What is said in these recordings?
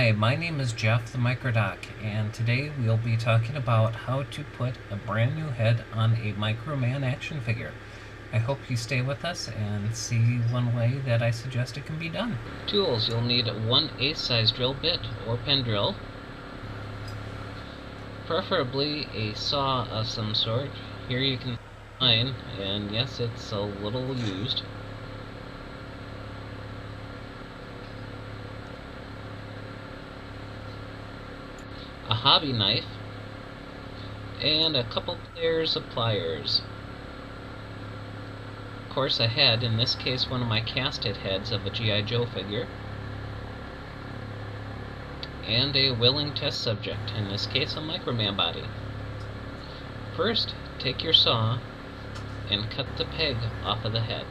Hi, my name is Jeff the Micronaut, and today we'll be talking about how to put a brand new head on a Microman action figure. I hope you stay with us and see one way that I suggest it can be done. Tools: you'll need 1/8 size drill bit or pen drill, preferably a saw of some sort. Here you can find, and yes, it's a little used. A hobby knife, and a couple pairs of pliers. Of course, a head, in this case one of my casted heads of a G.I. Joe figure, and a willing test subject, in this case a Microman body. First, take your saw and cut the peg off of the head.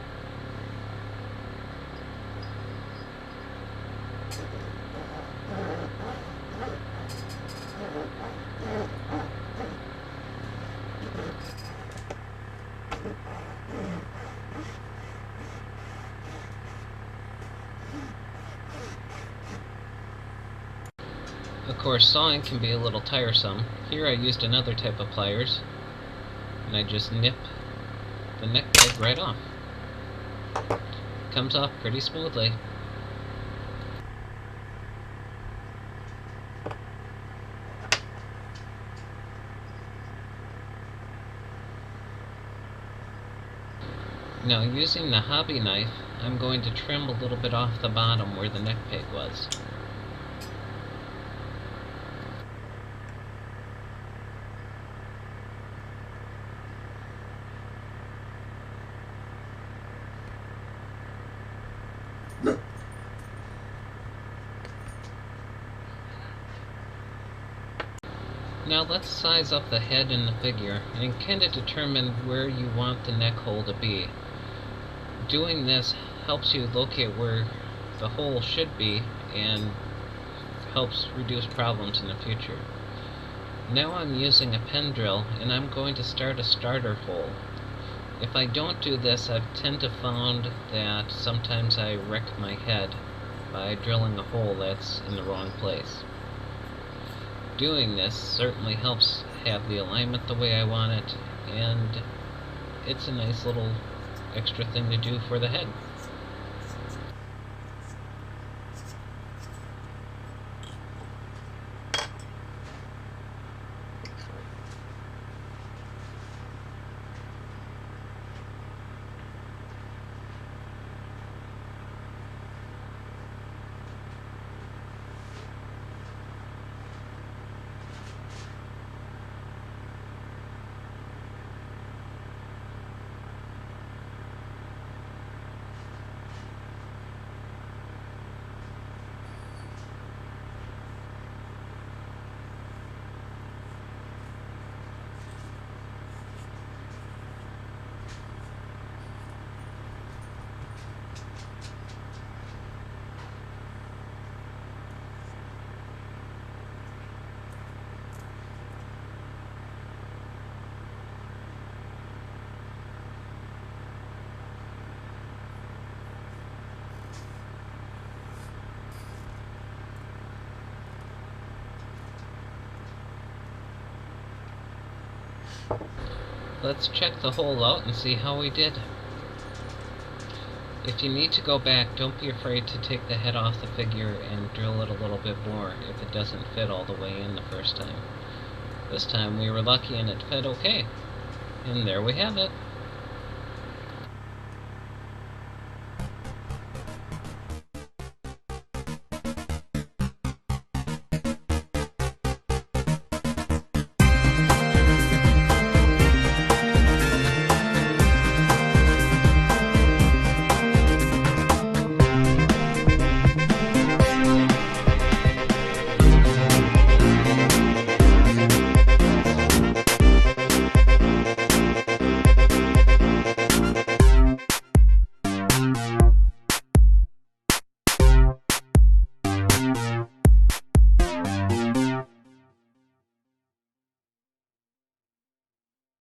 Of course, sawing can be a little tiresome. Here I used another type of pliers, and I just nip the neck peg right off. Comes off pretty smoothly. Now, using the hobby knife, I'm going to trim a little bit off the bottom where the neck peg was. Now let's size up the head and the figure and kind of determine where you want the neck hole to be. Doing this helps you locate where the hole should be and helps reduce problems in the future. Now I'm using a pen drill and I'm going to start a starter hole. If I don't do this, I tend to find that sometimes I wreck my head by drilling a hole that's in the wrong place. Doing this certainly helps have the alignment the way I want it, and it's a nice little extra thing to do for the head. Let's check the hole out and see how we did. If you need to go back, don't be afraid to take the head off the figure and drill it a little bit more if it doesn't fit all the way in the first time. This time we were lucky and it fit okay. And there we have it.